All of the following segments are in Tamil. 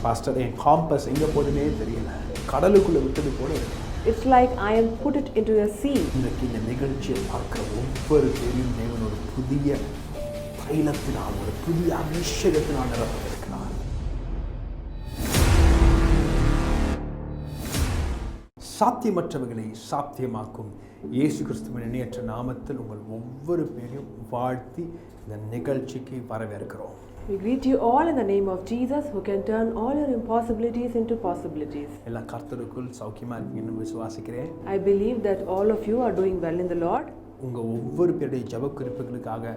பாஸ்டர் என் காம்பஸ் எங்கே போதுனே தெரியல, கடலுக்குள்ளே விட்டது போல இருக்கு. It's like I am put it into a sea. இன்றைக்கு இந்த நிகழ்ச்சியை பார்க்குற ஒவ்வொரு பேரையும் தேவன் ஒரு புதிய தைலத்தினால், ஒரு புதிய அபிஷேகத்தினால் நிரப்பியிருக்கிறார். சாத்தியமற்றவைகளை சாத்தியமாக்கும் இயேசு கிறிஸ்துவின் இணையற்ற நாமத்தில் உங்கள் ஒவ்வொரு பேரையும் வாழ்த்தி இந்த நிகழ்ச்சிக்கு வரவேற்கிறோம். We greet you all in the name of Jesus, who can turn all your impossibilities into possibilities. எல்லாம் கர்த்தருக்குள் சௌக்கியமா இருக்கீங்கன்னு விசுவாசிக்கிறேன். I believe that all of you are doing well in the Lord. உங்க ஒவ்வொரு பேருடைய ஜெப குறிப்புகளுக்காக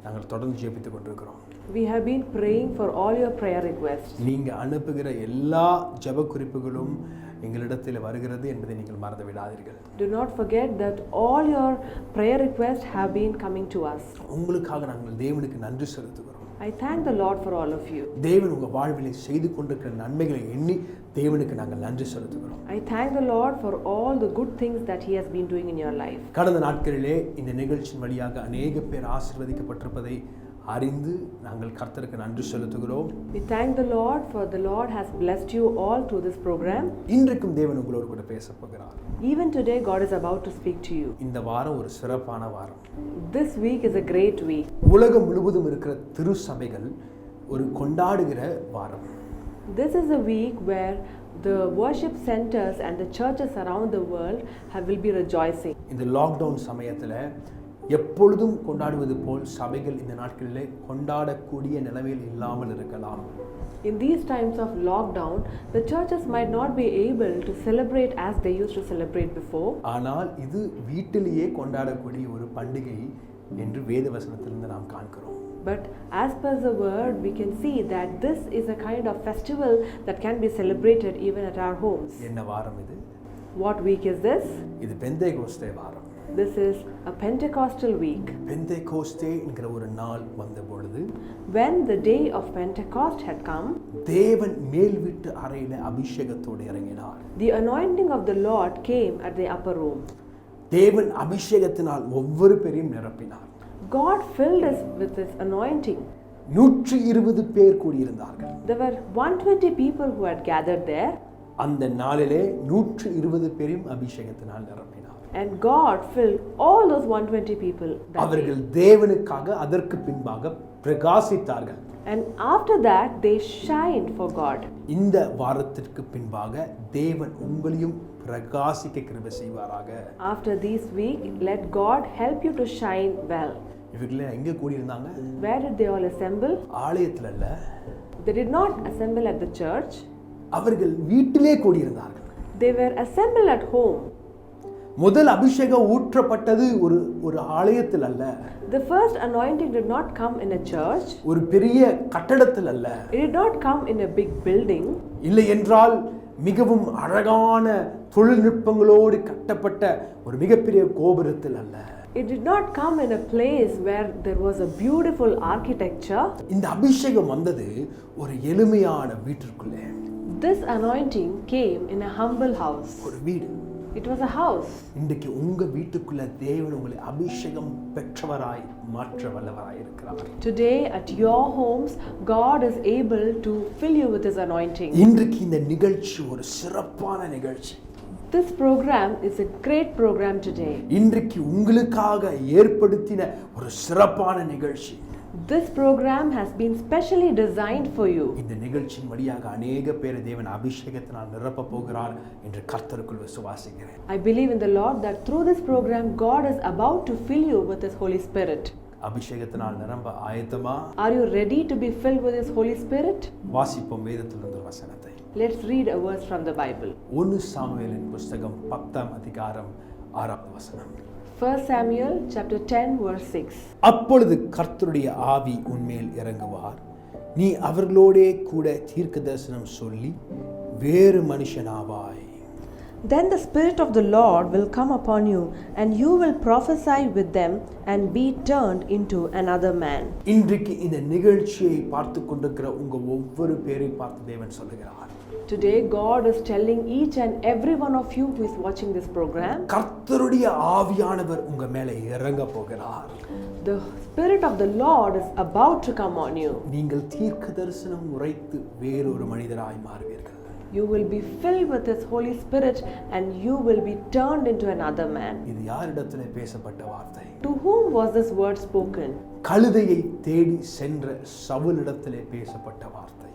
நாங்கள் தொடர்ந்து ஜெபித்துக் கொண்டிருக்கிறோம். We have been praying for all your prayer requests. நீங்க அனுப்புகிற எல்லா ஜெப குறிப்புகளும் எங்களிடத்தில் வருகிறது என்பதை நீங்கள் மறந்து விடாதீர்கள். Do not forget that all your prayer requests have been coming to us. உங்களுக்காக நாங்கள் தேவனுக்கு நன்றி செலுத்துகிறோம். I thank the Lord for all of you. தேவன் உங்க வாழ்விலே செய்து கொண்டிருக்கிற நன்மைகளை எண்ணி தேவனுக்கு நாங்கள் நன்றி செலுத்துகிறோம். I thank the Lord for all the good things that He has been doing in your life. கடந்த நாட்களிலே இந்த நிகழ்ச்சியின் வழியாக அநேக பேர் ஆசீர்வதிக்கப்பட்டிருப்பதை அறிந்து நாங்கள் கர்த்தருக்கு நன்றி செலுத்துகிறோம். We thank the Lord for the Lord has blessed you all through this program. இன்றைக்கும் தேவன் உங்களோடு கூட பேசப் போகிறார். Even today God is about to speak to you. இந்த வாரம் ஒரு சிறப்பான வாரம். This week is a great week. உலகம் முழுவதும் இருக்கிற திருச்சபைகள் ஒரு கொண்டாடுகிற வாரம். This is a week where the worship centers and the churches around the world will be rejoicing. இந்த லாக்டவுன் சமயத்தில் எப்பொழுதும் கொண்டாடுவது போல் சபைகள் இந்த நாட்களிலே கொண்டாடக்கூடிய நிலைமையில் இல்லாமல் இருக்கலாம். In these times of lockdown, the churches might not be able to celebrate as they used to celebrate before. ஆனால் இது வீட்டிலேயே கொண்டாடக்கூடிய ஒரு பண்டிகை என்று வேத வசனத்திலிருந்து நாம் காண்கிறோம். But as per the word, we can see that this is a kind of festival that can be celebrated even at our homes. என்ன வாரம் இது? What week is this? இது பெந்தேகோஸ்தே வாரம். This is a Pentecostal week. Pentecost என்கிற ஒரு நாள் வந்த பொழுது, when the day of Pentecost had come, தேவன் மேல் வீட்டு அறையிலே அபிஷேகத்தோடு இறங்கினார். The anointing of the Lord came at the upper room. தேவன் அபிஷேகத்தினால் ஒவ்வொரு பேரையும் நிரப்பினார். God filled us with His anointing. 120 பேர் கூடியிருந்தார்கள். There were 120 people who had gathered there. அந்த நாளிலே 120 பேரையும் அபிஷேகத்தினால் நிரப்பினார். And God filled all those 120 people. அவர்கள் தேவனுக்காக அதற்கு பின்பாக பிரகாசித்தார்கள். And after that they shined for God. இந்த வாரத்திற்கு பின்பாக தேவன் உங்களையும் பிரகாசிக்க கிருபை செய்வாராக. After this week, let God help you to shine well. இவர்களே எங்கே கூடியிருந்தாங்க? Where did they all assemble? ஆலயத்தில் அல்ல. They did not assemble at the church. அவர்கள் வீட்டிலே கூடியிருந்தார்கள். They were assembled at home. முதல் அபிஷேகம் ஊற்றப்பட்டது ஒரு ஆலயத்தில் அல்ல. The first anointing did not come in a church. ஒரு பெரிய கட்டடத்தில் அல்ல. It did not come in a big building. இல்லை என்றால் மிகவும் அழகான தொழில்நுட்பங்களோடு கட்டப்பட்ட ஒரு மிகப்பெரிய கோபுரத்தில் அல்ல. It did not come in a place where there was a beautiful architecture. இந்த அபிஷேகம் வந்தது ஒரு எளிமையான வீட்டிற்குள்ளே. This anointing came in a humble house. ஒரு வீடு. It was a house. இன்றைக்கு உங்க வீட்டுக்குள்ள தேவன் உங்களை அபிஷேகம் பெற்றவராய் மாற்ற வல்லவராய் இருக்கிறார். Today at your homes God is able to fill you with His anointing. இன்றைக்கு இந்த நிகழ்ச்சி ஒரு சிறப்பான நிகழ்ச்சி. This program is a great program today. இன்றைக்கு உங்களுக்காக ஏற்படுத்தின ஒரு சிறப்பான நிகழ்ச்சி. This program has been specially designed for you. இந்த நிகழ்ச்சியின் வழியாக अनेक பேரை தேவன் அபிஷேகத்தினால் நிரப்ப போகிறார் என்று கர்த்தருக்குள் விசுவாசிக்கிறேன். I believe in the Lord that through this program God is about to fill you with His Holy Spirit. அபிஷேகத்தினால் நிரம்ப ஆயத்தமா? Are you ready to be filled with His Holy Spirit? வாசிப்போம் வேதத்திலிருந்து ஒரு வசனத்தை. Let's read a verse from the Bible. 1 சாமுவேலின் புத்தகம் 10ஆம் அதிகாரம் 6ஆம் வசனம். 1 Samuel chapter 10 verse 6. அப்பொழுது கர்த்தருடைய ஆவி உன்மேல் இறங்குவார், நீ அவர்களோடே கூட தீர்க்க தரிசனம் சொல்லி வேறு மனுஷனாவாய். Then the Spirit of the Lord will come upon you, and you will prophesy with them and be turned into another man. இன்றைக்கு இந்த நிகழ்ச்சியை பார்த்து கொண்டிருக்கிற உங்க ஒவ்வொரு பேரை பார்த்து தேவன் சொல்லுகிறார். Today God is telling each and every one of you who is watching this program, கர்த்தருடைய ஆவியானவர் உங்க மேலே இறங்க போகிறார். The Spirit of the Lord is about to come on you. நீங்கள் தீர்க்க தரிசனம் உரைத்து வேறொரு மனிதராய் மாறுவீர்கள். You will be filled with His Holy Spirit and you will be turned into another man. இது யாரிடத்திலே பேசப்பட்ட வார்த்தை? To whom was this word spoken? கழுதையை தேடி சென்ற சவுலிடத்திலே பேசப்பட்ட வார்த்தை.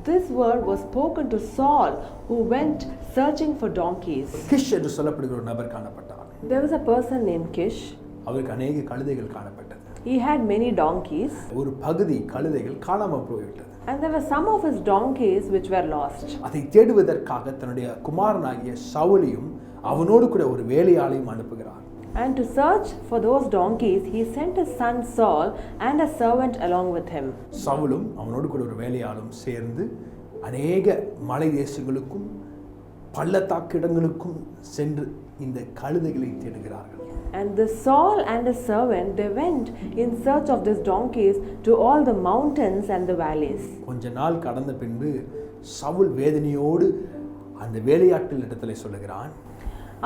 This word was spoken to Saul, who went searching for donkeys. Kish என்று சொல்லப்படுகிற ஒரு நபர் காணப்பட்டார். There was a person named Kish. அவருக்கு அநேக கழுதைகள் காணப்பட்டது. He had many donkeys. ஒரு பகுதி கழுதைகள் காணாமல் போய்விட்டது. And there were some of his donkeys which were lost. அதை தேடுவதற்காக தன்னுடைய குமாரனாகிய சவுலையும் அவனோடு கூட ஒரு வேலையாளையும் அனுப்புகிறார். And to search for those donkeys, he sent his son Saul and a servant along with him. சவுலும் அவனோடு கூட ஒரு வேலையாளும் சேர்ந்து அநேக மலை தேசங்களுக்கும் பள்ளத்தாக்கு இடங்களுக்கும் சென்று இந்த கழுதைகளை தேடுகிறார்கள். And the Saul and his servant, they went in search of these donkeys to all the mountains and the valleys. கொஞ்ச நாள் கடந்த பின்பு சவுல் வேதனையோடு அந்த வேலையாட்கள் இடத்திலே சொல்லுகிறான்.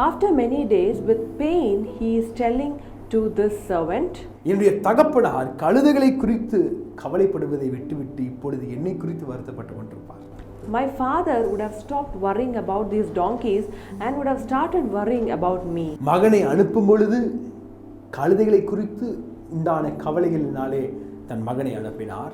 After many days, with pain, he is telling to this servant, என்னுடைய தகப்பனார் கழுதைகளை குறித்து கவலைப்படுவதை விட்டுவிட்டு இப்பொழுது என்னை குறித்து வருத்தப்பட்டு கொண்டிருப்பார். My father would have stopped worrying about these donkeys and would have started worrying about me. மகனை அனுப்பும் பொழுது கழுதைகளை குறித்து உண்டான கவலைகளினாலே தன் மகனை அனுப்பினார்.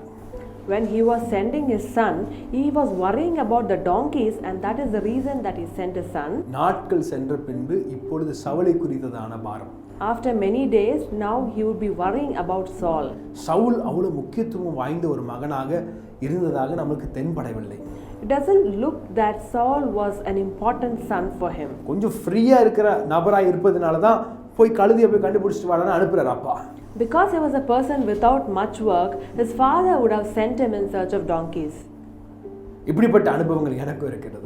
When he was sending his son, he was worrying about the donkeys, and that is the reason that he sent his son. நாட்கள் சென்ற பின்பு இப்பொழுது சவுலை குறித்ததான பாரம். After many days, now he would be worrying about Saul. Saul அவ்வளவு முக்கியத்துவம் வாய்ந்த ஒரு மகனாக இருந்ததாக நமக்கு தென்படவில்லை. It doesn't look that Saul was an important son for him. கொஞ்சம் ஃப்ரீயா இருக்கிற நபராய் இருப்பதனால தான் போய் கழுதையை போய் கண்டுபிடிச்சிட்டு வாடான்னு அனுப்புறார் அப்பா. Because he was a person without much work, his father would have sent him in search of donkeys. இப்படிப்பட்ட அனுபவங்கள் எனக்கும் இருக்கிறது.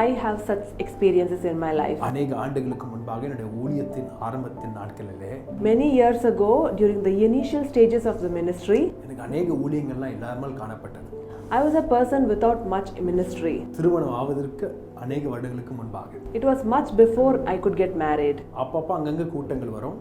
I have such experiences in my life. அநேக ஆண்டுகளுக்கு முன்பாக என்னுடைய ஊழியத்தின் ஆரம்பத்தின் நாட்களிலே Many years ago, during the initial stages of the ministry, எனக்கு அநேக ஊழியங்கள்லாம் இல்லாமல் காணப்பட்டது. I was a person without much ministry. திருமணம் ஆவதற்கு அநேக வருடங்களுக்கு முன்பாக. It was much before I could get married. அப்பப்ப அங்கங்க கூட்டங்கள் வரும்.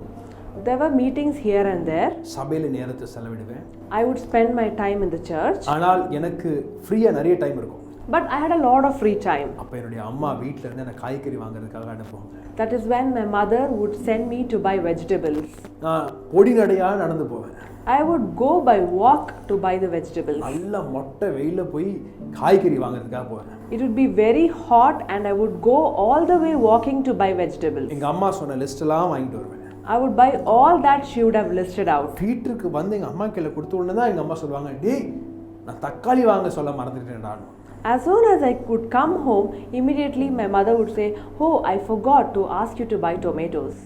There were meetings here and there. சபையில நேரத்தை செலவிடுவேன். I would spend my time in the church. ஆனால் எனக்கு ஃப்ரீயா நிறைய டைம் இருக்கும். But I had a lot of free time. அப்ப என்னுடைய அம்மா வீட்ல இருந்து எனக்கு காய்கறி வாங்குறதுக்காக அனுப்புவாங்க. That is when my mother would send me to buy vegetables. நான் பொடி நடையா நடந்து போவேன். I would go by walk to buy the vegetables. நல்ல மொட்டை வெயில்ல போய் காய்கறி வாங்குறதுக்காக போவேன். It would be very hot and I would go all the way walking to buy vegetables. எங்க அம்மா சொன்ன லிஸ்ட் எல்லாம் வாங்கிட்டு வருவேன். I would buy all that she would have listed out. வீட்டுக்கு வந்து எங்க அம்மா கையில கொடுத்த உடனே தான் எங்க அம்மா சொல்லுவாங்க, டேய் நான் தக்காளி வாங்க சொல்ல மறந்துட்டேன்டா. As soon as I could come home, immediately my mother would say, "Oh, I forgot to ask you to buy tomatoes."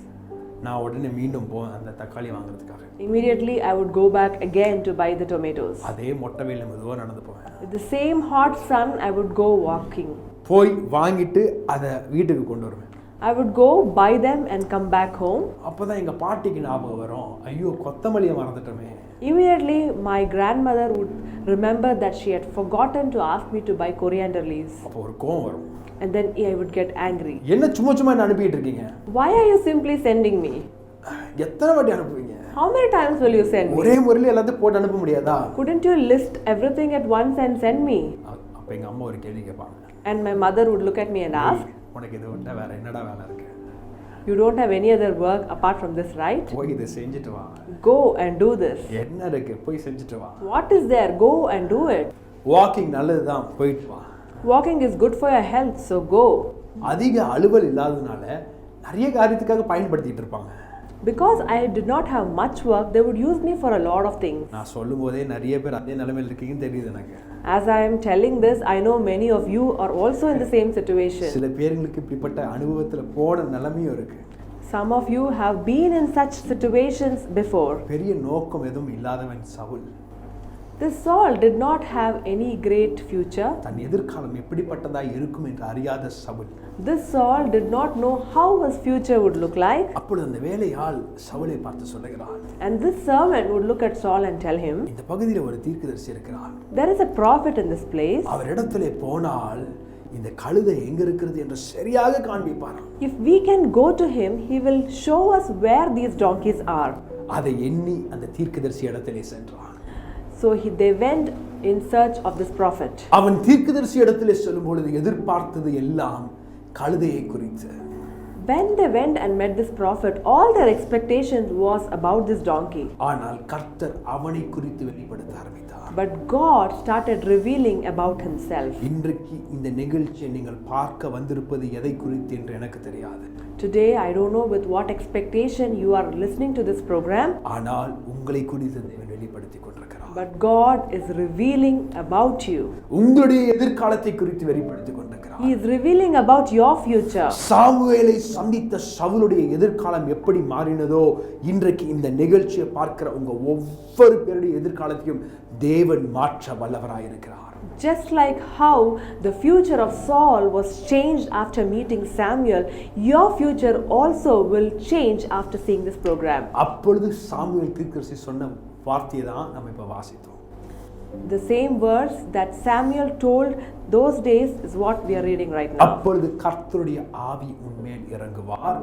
நான் உடனே மீண்டும் போவேன் அந்த தக்காளி வாங்குறதுக்காக. Immediately I would go back again to buy the tomatoes. அதே மொட்டை வெயில்ல மெதுவா நடந்து போவேன். With the same hot sun, I would go walking. போய் வாங்கிட்டு அதை வீட்டுக்கு கொண்டு வருவேன். I would go buy them and come back home. அப்பதான் எங்க பாட்டிக்கு ஞாபகம் வரும், ஐயோ கொத்தமல்லியை மறந்துட்டோமே. Immediately my grandmother would remember that she had forgotten to ask me to buy coriander leaves. அப்போ ஒரு கோவம் வரும். And then I would get angry. என்ன சும்மா என்ன அனுப்பிட்டு இருக்கீங்க? Why are you simply sending me? எத்தனை வாட்டி அனுப்புவீங்க? How many times will you send me? ஒரே முறையில் எல்லாத்தையும் போட்டு அனுப்ப முடியாதா? Couldn't you list everything at once and send me? அப்ப எங்க அம்மா ஒரு கேள்வி கேட்பாங்க. And my mother would look at me and ask, உனக்கு இது விட்டா வேற என்னடா வேலை இருக்கு? You don't have any other work apart from this, right? போய் இதை செஞ்சுட்டு வா. Go and do this. என்ன இருக்கு? போய் செஞ்சுட்டு வா. What is there? Go and do it. Walking நல்லதுதான், போயிட்டு வா. Walking is good for your health, so go. அதிக அலுவல் இல்லாததுனால நிறைய காரியத்துக்காக பயன்படுத்திட்டு இருப்பாங்க. Because I did not have much work, they would use me for a lot of things. நான் சொல்லும்போதே நிறைய பேர் அதே நிலைமையில் இருக்கீங்கன்னு தெரியுது எனக்கு. As I am telling this, I know many of you are also in the same situation. சில பேருக்கு இப்படிப்பட்ட அனுபவத்துல போன நிலைமையும் இருக்கு. Some of you have been in such situations before. பெரிய நோக்கம் எதுவும் இல்லாதவன் Saul. This Saul did not have any great future. தன் எதிர்காலம் எப்படிப்பட்டதாய் இருக்கும் என்று அறியாத Saul. This Saul did not know how his future would look like. அப்பொழுது அந்த வேலையாள் சவுலை பார்த்து சொல்லுகிறான். And this servant would look at Saul and tell him, இந்த பகுதியில் ஒரு தீர்க்கதரிசி இருக்கிறான். there is a prophet in this place. அவரிடத்திலே போனால் இந்த கழுதை எங்க இருக்கிறது என்று சரியாக காண்பிப்பாராம். If we can go to him, he will show us where these donkeys are. அதை எண்ணி அந்த தீர்க்கதரிசி இடத்திலே சென்றான். So they went in search of this prophet. அவன் தீர்க்கதரிசி இடத்திலே செல்லும் பொழுது எதிர்பார்த்தது எல்லாம் கழுதையை குறித்து. When they went and met this prophet, all their expectations was about this donkey. ஆனால் கர்த்தர் அவனை குறித்து வெளிப்படுத்த ஆரம்பித்தார். But God started revealing about himself. இன்றைக்கு இந்த நிகழ்ச்சியை நீங்கள் பார்க்க வந்திருப்பது எதை குறித்து என்று எனக்கு தெரியாது. Today I don't know with what expectation you are listening to this program. ஆனால் உங்களை குறித்து தேவன் வெளிப்படுத்திக் கொண்டிருக்கிறார். But God is revealing about you. உங்களுடைய எதிர்காலத்தை குறித்து வெளிப்படுத்திக் கொண்டிருக்கிறார். He is revealing about your future. சாமுவேலை சந்தித்த சவுலுடைய எதிர்காலம் எப்படி மாறினதோ இன்றைக்கு இந்த நிகழ்ச்சியை பார்க்கிற உங்க ஒவ்வொரு பேருடைய எதிர்காலத்தையும் தேவன் மாற்ற வல்லவராய் இருக்கிறார். Just like how the future of Saul was changed after meeting Samuel, your future also will change after seeing this program. அப்பொழுது சாமுவேல் தீர்க்கதரிசி சொன்ன வார்த்தையை தான் நம்ம இப்ப வாசித்தோம். The same words that Samuel told those days is what we are reading right now. அப்பொழுது கர்த்தருடைய ஆவி உன்மேல் இறங்குவார்.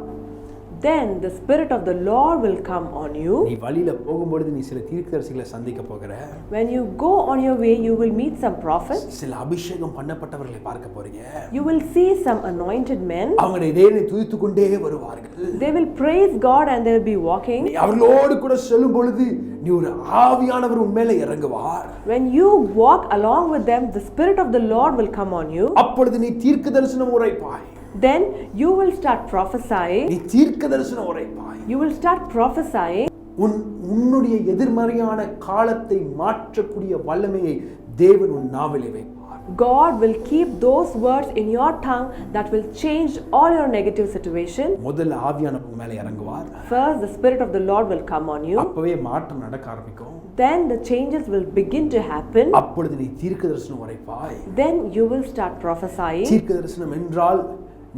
Then the Spirit of the Lord will come on you. நீ வழியில போகும்போது நீ சில தீர்க்கதரிசிகளை சந்திக்க போகிற. When you go on your way, you will meet some prophets. சில அபிஷேகம் பண்ணப்பட்டவர்களை பார்க்க போறீங்க. You will see some anointed men. அவங்க தேவனை துதித்துக் கொண்டே வருவார்கள். They will praise God and they will be walking. நீ அவர்களோடு கூட செல்லும் பொழுது நீ ஒரு ஆவியானவர் உன்மேல இறங்குவார். When you walk along with them, the Spirit of the Lord will come on you. அப்பொழுது நீ தீர்க்கதரிசனம் உரைப்பாய். Then you will start prophesying. நீ தீர்க்கதரிசனம் உரைப்பாய். You will start prophesying. உன்னுடைய எதிர்மறையான காலத்தை மாற்றக்கூடிய வல்லமையை தேவன் உன் நாவிலே வைப்பார். God will keep those words in your tongue that will change all your negative situation. முதல்ல ஆவியானவர் மேல இறங்குவார். First, the Spirit of the Lord will come on you. அப்பவே மாற்றம் நடக்க ஆரம்பிக்கும். Then the changes will begin to happen. அப்பொழுது நீ தீர்க்கதரிசனம் உரைப்பாய். Then you will start prophesying. தீர்க்கதரிசனம் என்றால்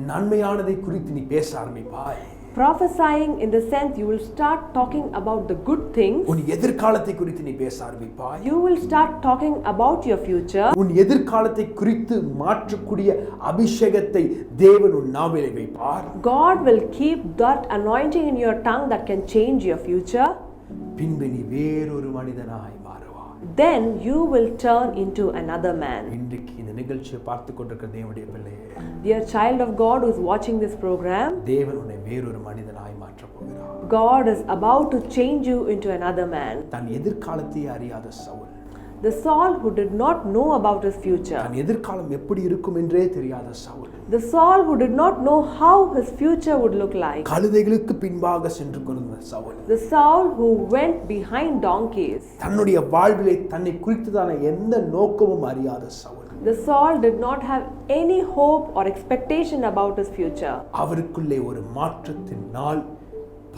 நன்மையானதை குறித்து நீ பேச ஆரம்பிப்பாய். Prophesying in the sense you will start talking about the good things. உன் எதிர்காலத்தை குறித்து நீ பேச ஆரம்பிப்பாய். You will start talking about your future. உன் எதிர்காலத்தை குறித்து மாற்றக்கூடிய அபிஷேகத்தை தேவன் உன் நாவிலே வைப்பார். God will keep that anointing in your tongue that can change your future. பின்பு நீ வேறொரு மனிதனாய் மாறுவாய். Then you will turn into another man. இன்றைக்கு இந்த நிகழ்ச்சியை பார்த்து கொண்டிருக்கிற தேவனுடைய பிள்ளையே, Dear child of God who is watching this program, தேவன் உன்னை வேறொரு மனிதனாய் மாற்றப் போகிறார். God is about to change you into another man. தன் எதிர்காலத்தை அறியாத Saul, The Saul who did not know about his future. தன் எதிர்காலம் எப்படி இருக்கும் என்றே தெரியாத Saul, The Saul who did not know how his future would look like. கழுதைகளுக்கு பின்பாக சென்று கொண்டிருந்த Saul, The Saul who went behind donkeys. தன்னுடைய வாழ்விலே தன்னை குறித்ததான எந்த நோக்கமும் அறியாத Saul, The Saul did not have any hope or expectation about his future. அவருக்குள்ளே ஒரு மாற்றத்தின் நாள்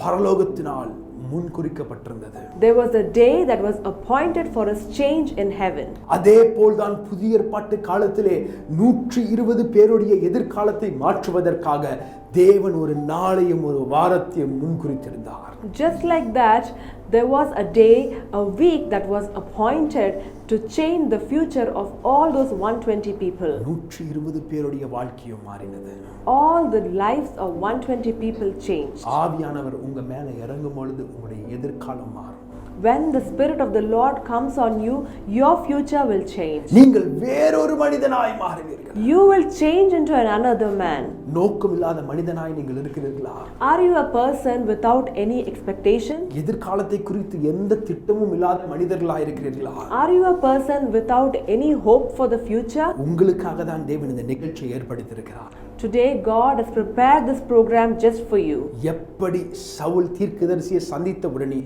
பரலோகத்தினால் முன்குறிக்கப்பட்டிருந்தது. There was a day that was appointed for his change in heaven. அதே போல்தான் புதிய ஏற்பாட்டு காலத்திலே 120 பேருடைய எதிர்காலத்தை மாற்றுவதற்காக தேவன் ஒரு நாளையும் ஒரு வாரத்தையும் முன்குறித்திருந்தார். Just like that, there was a day, a week that was appointed to change the future of all those 120 people. 120 பேருடைய வாழ்க்கையும் மாறினது. All the lives of 120 people changed. ஆவியானவர் உங்க மேல இறங்கும் பொழுது உங்களுடைய எதிர்காலம் மாறும். When the Spirit of the Lord comes on you, your future will change. நீங்கள் வேறொரு மனிதனாய் மாறுவீர்கள். You will change into another man. நோக்கமில்லாத மனிதனாய் நீங்கள் இருக்கிறீர்களா? Are you a person without any expectation? எதிர்காலத்தை குறித்து எந்த திட்டமும் இல்லாத மனிதர்களாய் இருக்கிறீர்களா? Are you a person without any hope for the future? உங்களுக்காக தான் தேவன் இந்த நிகழ்ச்சியை ஏற்படுத்தியிருக்கிறார். Today God has prepared this program just for you. எப்படி சவுல் தீர்க்கதரிசியை சந்தித்த உடனே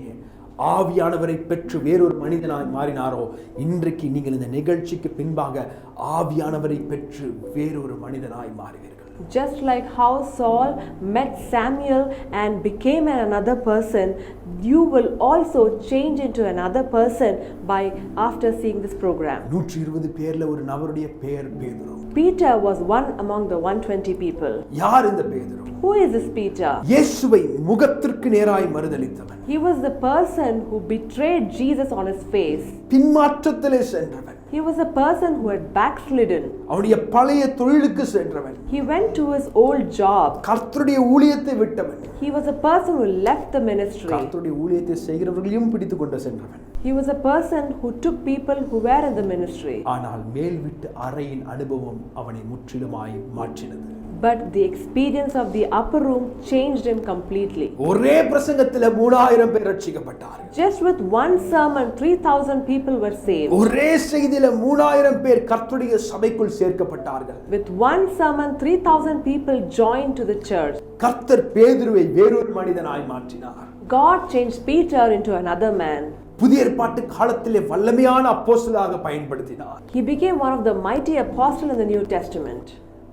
ஆவியானவரை பெற்று வேறொரு மனிதனாய் மாறினாரோ, இன்றைக்கு நீங்கள் இந்த நிகழ்ச்சிக்கு பின்பாக ஆவியானவரை பெற்று வேறொரு மனிதனாய் மாறுவீர்கள். Just like how Saul met Samuel and became another person, you will also change into another person by after seeing this program. 120 பேர்ல ஒரு நபருடைய பெயர் பேதுரு. Peter was one among the 120 people. யார் இந்த பேதுரு? Who is this Peter? இயேசுவை முகத்திற்கு நேராய் மறுதலித்தவன். He was the person who betrayed Jesus on his face. பின்மாற்றத்திலே சென்றவன். He was a person who had backslidden. அவனுடைய பழைய தொழிலுக்கு சென்றவன். He went to his old job. கர்த்தருடைய ஊழியத்தை விட்டவன். He was a person who left the ministry. கர்த்தருடைய ஊழியத்தை செய்கிறவர்களையும் பிடித்துக்கொண்டு சென்றவன். He was a person who took people who were in the ministry. ஆனால் மேல் வீட்டு அறையின் அனுபவம் அவனை முற்றிலுமாய் மாற்றினது. But the experience of the upper room changed him completely. ஒரே பிரசங்கத்தில் 3000 பேர் ரட்சிக்கப்பட்டார்கள். Just with one sermon 3000 people were saved. ஒரே செய்தியில 3000 பேர் கர்த்தருடைய சபைக்குள் சேர்க்கப்பட்டார்கள். With one sermon 3000 people joined to the church. கர்த்தர் பேதுருவை வேறொரு மனிதனாய் மாற்றினார். God changed Peter into another man. புதிய ஏற்பாட்டு காலத்திலே வல்லமையான அப்போஸ்தலராக பயன்படுத்தினார். He became one of the mighty apostles in the New Testament.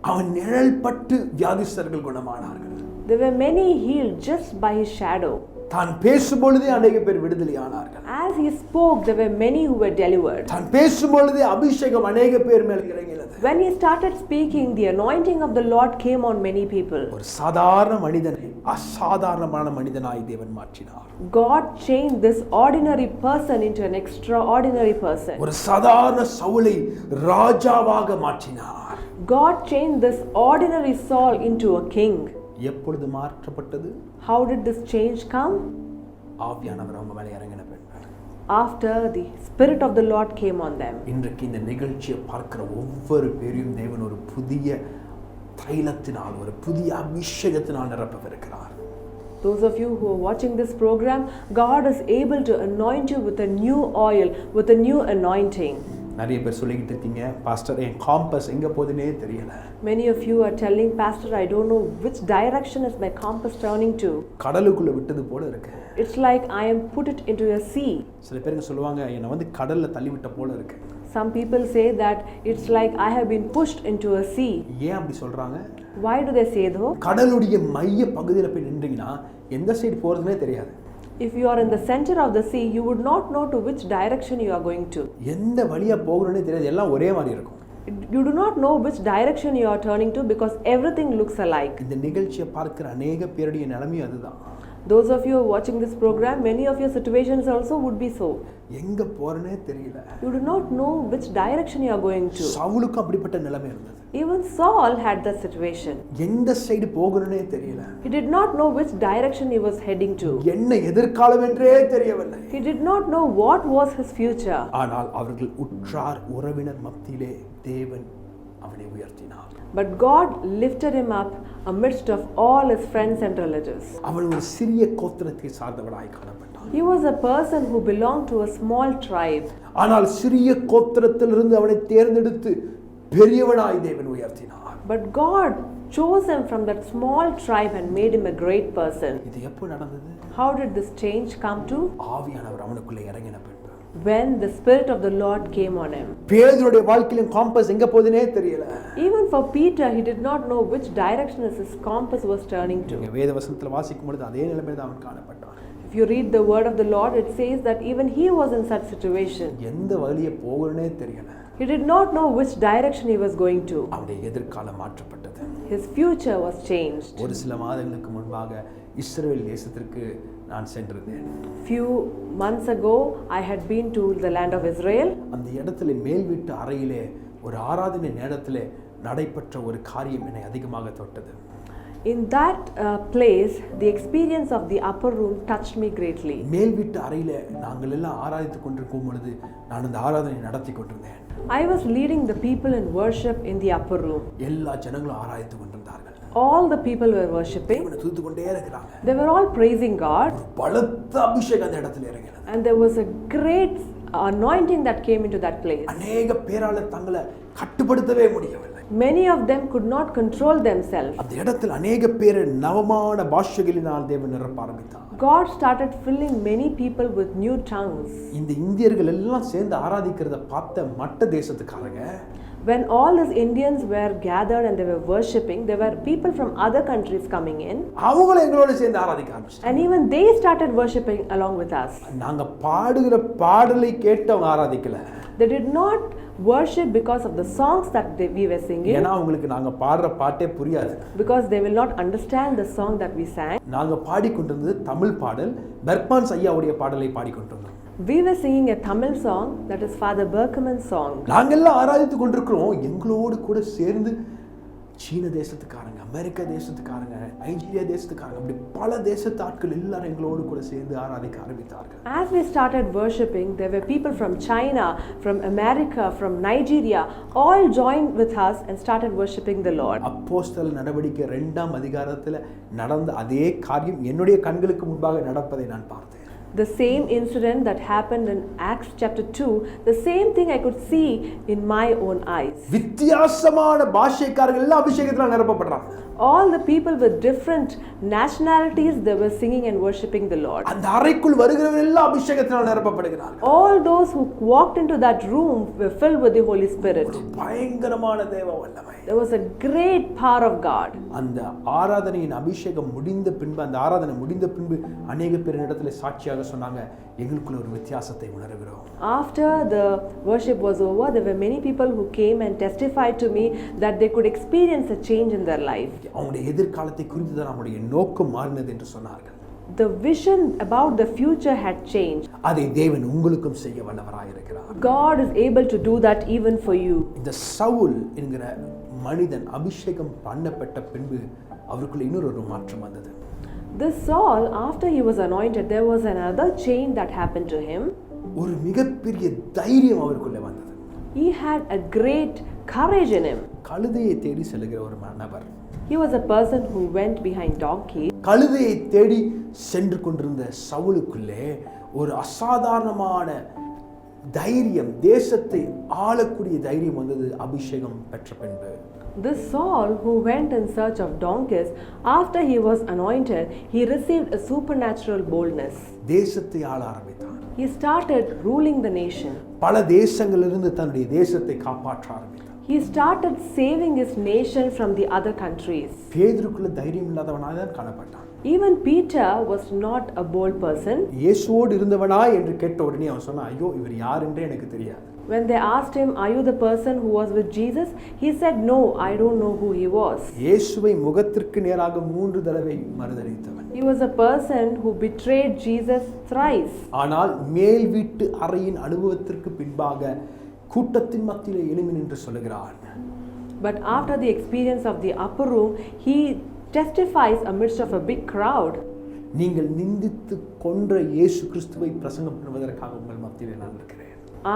அவன் நிழல் பட்டு வியாதிஸ்தர்கள் குணமானார்கள். There were many healed just by his shadow. தான் பேசும்பொழுதே அநேக பேர் விடுதலையானார்கள். As he spoke, there were many who were delivered. தான் பேசும்பொழுதே அபிஷேகம் அநேக பேர் மேல் இறங்கினது. When he started speaking, the anointing of the Lord came on many people. ஒரு சாதாரண மனிதனை அசாதாரணமான மனிதனாய் தேவன் மாற்றினார். God changed this ordinary person into an extraordinary person. ஒரு சாதாரண சவுலை ராஜாவாக மாற்றினார். God changed this ordinary Saul into a king. எப்பொழுது மாற்றப்பட்டது? How did this change come? ஆவியானவர் அவங்க மேலே இறங்கின பின்பு. After the Spirit of the Lord came on them. இன்றைக்கு இந்த நிகழ்ச்சியை பார்க்கிற ஒவ்வொரு பேரையும் தேவன் ஒரு புதிய தைலத்தினால் ஒரு புதிய அபிஷேகத்தினால் நிரப்பவிருக்கிறார். Those of you who are watching this program, God is able to anoint you with a new oil, with a new anointing. நிறைய பேர் சொல்லிக்கிட்டு இருக்கீங்க, பாஸ்டர் என் காம்பஸ் எங்கே போகுதுன்னே தெரியல. Many of you are telling, Pastor, I don't know which direction is my compass turning to. கடலுக்குள்ள விட்டது போல இருக்கு. It's like I am put it into a sea. சில பேருக்கு சொல்லுவாங்க, என்னை கடல்ல தள்ளி விட்ட போல இருக்கு. Some people say that it's like I have been pushed into a sea. ஏன் அப்படி சொல்றாங்க? Why do they say though? கடலுடைய மைய பகுதியில் போய் நின்றீங்கன்னா எந்த சைடு போறதுனே தெரியாது. If you are in the center of the sea, you would not know to which direction you are going to. எந்த வழியா போகணும்னே தெரியாது, எல்லாம் ஒரே மாதிரி இருக்கும். You do not know which direction you are turning to because everything looks alike. இந்த நிகழ்ச்சியை பார்க்கிற அநேக பேருடைய நிலைமை அதுதான். Those of you watching this program, many of your situations also would be so. எங்க போறனே தெரியல. You do not know which direction you are going to. சவுலுக்கு அப்படிப்பட்ட நிலைமை இருந்தது. Even Saul had that situation. எந்த சைடு போகணும்னே தெரியல. He did not know which direction he was heading to. என்ன எதிர்காலம் என்றே தெரியவில்லை. He did not know what was his future. ஆனால் அவர்கள் உற்றார் உறவினர் மத்தியிலே தேவன் அவனை உயர்த்தினார். But God lifted him up amidst of all his friends and relatives. அவன் ஒரு சிறிய கோத்திரத்தை சார்ந்தவனாய் காணப்பட்டான். He was a person who belonged to a small tribe. ஆனால் சிறிய கோத்திரத்திலிருந்து அவனை தேர்ந்தெடுத்து பெரியவனாய் தேவன் உயர்த்தினார். But God chose him from that small tribe and made him a great person. இது எப்போ நடந்தது? How did this change come to? ஆவியானவர் அவனுக்குள்ளே இறங்கின பின்பு. When the Spirit of the Lord came on him. பேதுருடைய வாழ்க்கையில காம்பஸ் எங்க போகுதுனே தெரியல. Even for Peter, he did not know which direction his compass was turning to. வேத வசனத்துல வாசிக்கும் பொழுது அதே நிலைமையில அவன் காணப்பட்டான். If you read the word of the Lord, it says that even he was in such situation. எந்த வழியே போகணும்னே தெரியல. He did not know which direction he was going to. அவனுடைய எதிர்காலம் மாற்றப்பட்டது. His future was changed. ஒரு சில மாதங்களுக்கு முன்பாக இஸ்ரவேல் தேசத்திற்கு நான் சென்றிருந்தேன். Few months ago, I had been to the land of Israel. அந்த இடத்துல மேல் வீட்டு அறையிலே ஒரு ஆராதனை நேரத்திலே நடைபெற்ற ஒரு காரியம் என்னை அதிகமாக தொட்டது. In that place, the experience of the upper room touched me greatly. மேல் வீட்டு அறையிலே நாங்கள் எல்லாம் ஆராதித்துக் கொண்டிருக்கும் பொழுது நான் அந்த ஆராதனை நடத்தி கொண்டிருந்தேன். I was leading the people in worship in the upper room. எல்லா ஜனங்களும் ஆராதித்துக் கொண்டிருந்தார்கள். All the people were worshiping. தேவனை துதித்துக் கொண்டே இருக்கிறாங்க. They were all praising God. பலத்த அபிஷேகம் அந்த இடத்துல இறங்கினது. And there was a great anointing that came into that place. அநேக பேரால தங்களை கட்டுப்படுத்தவே முடியவில்லை. Many of them could not control themselves. அந்த இடத்துல அநேக பேர் நவமான பாஷைகளினால் தேவன் நிரப்ப ஆரம்பித்தார். God started filling many people with new tongues. இந்த இந்தியர்கள் எல்லாம் சேர்ந்து ஆராதிக்கிறத பார்த்த மற்ற தேசத்துக்காரங்க, When all these Indians were gathered and they were worshipping, there were people from other countries coming in, அவங்களும் எங்களோட சேர்ந்து ஆராதிக்க ஆரம்பிச்சிட்டாங்க. and even they started worshipping along with us. நாங்க பாடுகிற பாடலை கேட்டு அவங்க ஆராதிக்கல. They did not worship because of the songs that we were singing, ஏன்னா அவங்களுக்கு நாங்க பாடுற பாட்டே புரியாது. because they will not understand the song that we sang. நாங்க பாடிக்கொண்டிருந்தது தமிழ் பாடல், பெர்க்மான்ஸ் ஐயாவுடைய பாடலை பாடிக்கொண்டிருந்தோம். We were singing a Tamil song, that is Father Berkman's song. நாங்கெல்லாம் ஆராதித்து கொண்டிருக்கிறோம். எங்களோடு கூட சேர்ந்து சீன தேசத்துக்காரங்க, அமெரிக்கா தேசத்துக்காரங்க, நைஜீரியா தேசத்துக்காரங்க, அப்படி பல தேசத்து ஆட்கள் எல்லாரும் எங்களோடு கூட சேர்ந்து ஆராதிக்க ஆரம்பித்தார்கள். As we started worshipping, there were people from China, from America, from Nigeria, all joined with us and started worshipping the Lord. அப்போஸ்தலர் நடவடிக்கை 2ஆம் அதிகாரத்தில் நடந்த அதே காரியம் என்னுடைய கண்களுக்கு முன்பாக நடப்பதை நான் பார்த்தேன். The same incident that happened in Acts chapter 2, the same thing I could see in my own eyes. வித்தியாசமான பாஷைக்காரர்கள் எல்லாம் அபிஷேகத்தால் நிரப்பப்படுறாங்க. All the people with different nationalities, they were singing and worshipping the Lord. அந்த அறைக்குள் வருகிறவர்கள் எல்லாம் அபிஷேகத்தால் நிரப்பப்படுகிறார்கள். All those who walked into that room were filled with the Holy Spirit. பயங்கரமான தேவ வல்லமை. There was a great power of God. அந்த ஆராதனையின் அபிஷேகம் முடிந்த பின்பு, அந்த ஆராதனை முடிந்த பின்பு அநேக பேர் இடத்துல சாட்சியாக சொன்னாங்க, எங்களுக்குள்ள ஒரு வித்தியாசத்தை உணர்கிறோம். After the worship was over, there were many people who came and testified to me that they could experience a change in their life. அவங்களுடைய எதிர்காலத்தை குறித்து தான் நம்முடைய நோக்கம் மாறினது என்று சொன்னார்கள். The vision about the future had changed. அதை தேவன் உங்களுக்கும் செய்ய வல்லவராய் இருக்கிறார். God is able to do that even for you. இந்த சவுல் என்கிற மனிதன் அபிஷேகம் பண்ணப்பட்ட பின்பு அவருக்குள்ள இன்னொரு மாற்றம் வந்தது. This Saul, after he was anointed, there was another change that happened to him. ஒரு மிகப்பெரிய தைரியம் அவருக்குள்ள வந்தது. He had a great courage in him. கழுதையை தேடி செல்கிற ஒரு நபர். He was a person who went behind donkeys. கழுதையை தேடி சென்று கொண்டிருந்த சவுலுக்குள்ளே ஒரு அசாதாரணமான தைரியம், தேசத்தை ஆளக்கூடிய தைரியம் வந்தது அபிஷேகம் பெற்ற பின்பு. This Saul, who went in search of donkeys, after he was anointed, he received a supernatural boldness. தேசத்தை ஆள ஆரம்பித்தான். He started ruling the nation. பல தேசங்களிலிருந்து தன்னுடைய தேசத்தை காப்பாற்ற ஆரம்பித்தான். He started saving his nation from the other countries. பேதுருக்குள்ள தைரியம் இல்லாதவனாக தான் காணப்பட்டான். Even Peter was not a bold person. இயேசுவோடு இருந்தவனா என்று கேட்ட உடனே அவன் சொன்னான், ஐயோ இவர் யார் என்றே எனக்கு தெரியாது. When they asked him, are you the person who was with Jesus? He said, no, I don't know who he was. இயேசுவை முகத்திற்கு நேராக 3 தடவை மறுதலித்தவன். He was a person who betrayed Jesus thrice. ஆனால் மேல் வீட்டு அறையின் அனுபவத்திற்கு பின்பாக கூட்டத்தின் மத்தியிலே எழும்பி நின்று சொல்லுகிறான். But after the experience of the upper room, he testifies amidst of a big crowd. நீங்கள் நிந்தித்து கொன்ற இயேசு கிறிஸ்துவை பிரசங்கம் பண்ணுவதற்காக உங்கள் மத்தியிலே நான் இருக்கிறேன்.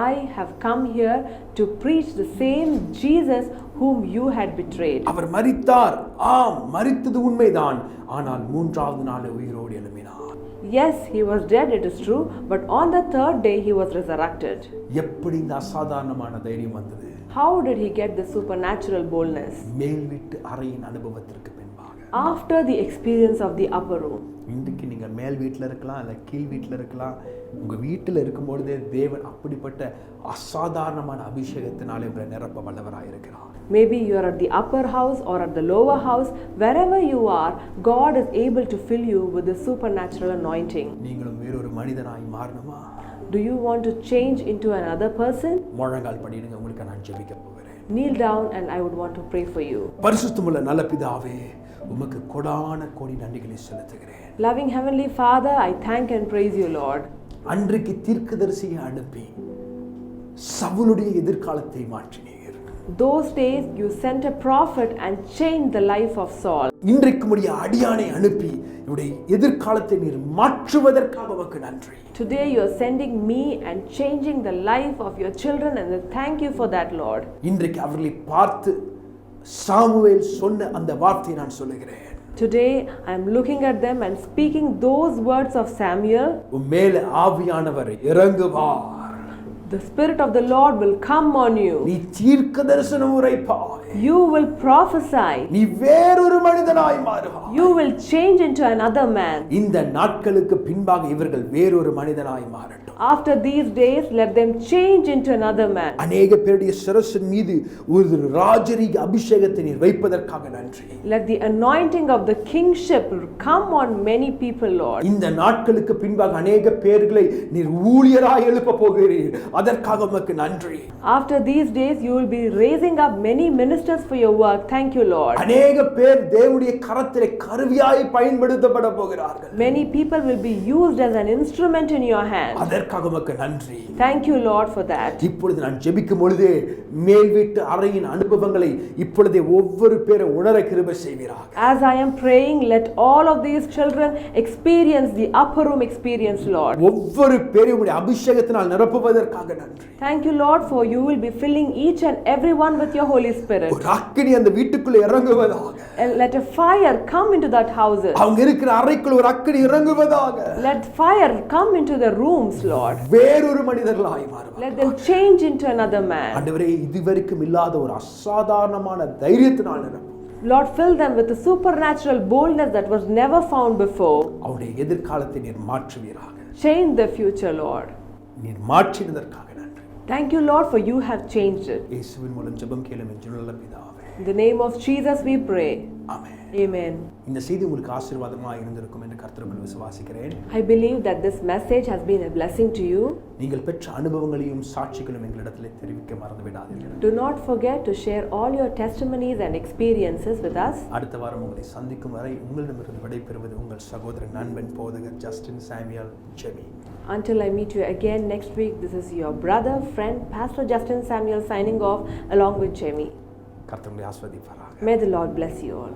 I have come here to preach the same Jesus whom you had betrayed. அவர் மரித்தார், ஆம் மரித்தது உண்மைதான், ஆனால் 3ஆவது நாள் உயிரோடு எழும்பினார். Yes, he was dead, it is true, but on the 3rd day he was resurrected. எப்படி இந்த அசாதாரணமான தைரியம் வந்தது? How did he get the supernatural boldness? மேல் வீட்டு அறையின் அனுபவத்திற்கு பின்பாக. After the experience of the upper room. இன்றைக்கு நீங்கள் மேல் வீட்டில் இருக்கலாம், இல்லை கீழ் வீட்டில் இருக்கலாம். உங்கள் வீட்டில் இருக்கும்பொழுதே தேவன் அப்படிப்பட்ட அசாதாரணமான அபிஷேகத்தினாலே உங்களை நிரப்ப வல்லவராக இருக்கிறார். Maybe you are at the upper house or at the lower house, wherever you are, God is able to fill you with the supernatural anointing. நீங்களும் வேறொரு மனிதனாய் மாறணுமா? Do you want to change into another person? முழங்கால் படிடுங்க, உங்களுக்கு நான் ஜெபிக்க போகிறேன். Kneel down and I would want to pray for you. பரிசுத்தமுள்ள நல்ல பிதாவே, உமக்கு கொடான கோடி நன்றிகளை செலுத்துகிறேன். Loving Heavenly Father, I thank and praise you, Lord. அன்றைக்கு தீர்க்கதரிசியை அனுப்பி சவுலுடைய எதிர்காலத்தை மாற்றினீர். Those days you sent a prophet and changed the life of Saul. இன்றைக்கு உம்முடைய அடியானை அனுப்பி இவருடைய எதிர்காலத்தை நீர் மாற்றுவதற்காக உமக்கு நன்றி. Today you are sending me and changing the life of your children, and thank you for that, Lord. இன்றைக்கு அவர்களை பார்த்து சாமுவேல் சொன்ன அந்த வார்த்தையை நான் சொல்லுகிறேன். Today I am looking at them and speaking those words of Samuel. உன் மேல் ஆவியானவர் இறங்குவார். The Spirit of the Lord will come on you. நீ தீர்க்க தரிசனம் உரைப்பாய். You will prophesy. நீ வேறொரு மனிதனாய் மாறுவாய். You will change into another man. இந்த நாட்களுக்கு பின்பாக இவர்கள் வேறொரு மனிதனாய் மாறட்டும். After these days, let them change into another man. அநேக பேருடைய சிரசின் மீது ஒரு ராஜரீக அபிஷேகத்தை நீர் வைப்பதற்காக நன்றி. Let the anointing of the kingship come on many people, Lord. இந்த நாட்களுக்கு பின்பாக அநேக பேர்களை நீர் ஊழியராய் எழுப்ப போகிறீர். அதற்காக உமக்கு நன்றி. After these days, you will be raising up many ministers for your work. Thank you, Lord. அநேக பேர் தேவனுடைய கரத்திலே கருவியாய் பயன்படுத்தப்பட போகிறார்கள். Many people will be used as an instrument in your hand. அதற்காக உமக்கு நன்றி. Thank you, Lord, for that. இப்பொழுது நான் ஜெபிக்கும் பொழுது மேல் வீட்டு அறையின் அனுபவங்களை இப்பொழுதே ஒவ்வொரு பேரை உணர கிருபை செய்வீராக. As I am praying, let all of these children experience the upper room experience, Lord. ஒவ்வொரு பேரையும் உம்முடைய அபிஷேகத்தினால் நிரப்புவதற்காக நன்றி. Thank you, Lord, for you will be filling each and every one with your Holy Spirit. ஒரு அக்கினி அந்த வீட்டுக்குள்ள இறங்குவதாக. And let a fire come into that house. அவங்க இருக்கிற அறைக்குள்ள ஒரு அக்கினி இறங்குவதாக. Let fire come into the rooms, Lord. வேறொரு மனிதர்களாய் மாறுவார்கள். Let them change into another man. ஆண்டவரே, இதுவரைக்கும் இல்லாத ஒரு அசாதாரணமான தைரியத்தினால் நிரப்பும். Lord, fill them with a supernatural boldness that was never found before. அவருடைய எதிர்காலத்தை நீர் மாற்றுவீராக. Change the future, Lord. நீர் மாற்றினதற்காக நன்றி. Thank you, Lord, for you have changed it. இயேசுவின் மூலம் ஜெபம் கேளும் என் ஜீவனுள்ள பிதாவே. In the name of Jesus we pray. Amen. Amen. இந்த செய்தி உங்களுக்கு ஆசீர்வாதமாக இருந்திருக்கும் என்று கர்த்தருக்குள் விசுவாசிக்கிறேன். I believe that this message has been a blessing to you. நீங்கள் பெற்ற அனுபவங்களையும் சாட்சிகளையும் எங்களிடத்திலே தெரிவிக்க மறந்து விடாதீர்கள். Do not forget to share all your testimonies and experiences with us. அடுத்த வாரம் உங்களை சந்திக்கும் வரை உங்களிடமிருந்து விடைபெறுவது உங்கள் சகோதரன் நண்பன் போதகர் Justin Samuel Jamie. Until I meet you again next week, this is your brother, friend, Pastor Justin Samuel signing off along with Jemmy. கர்த்தர் உங்களை ஆசீர்வதிப்பாராக. May the Lord bless you all.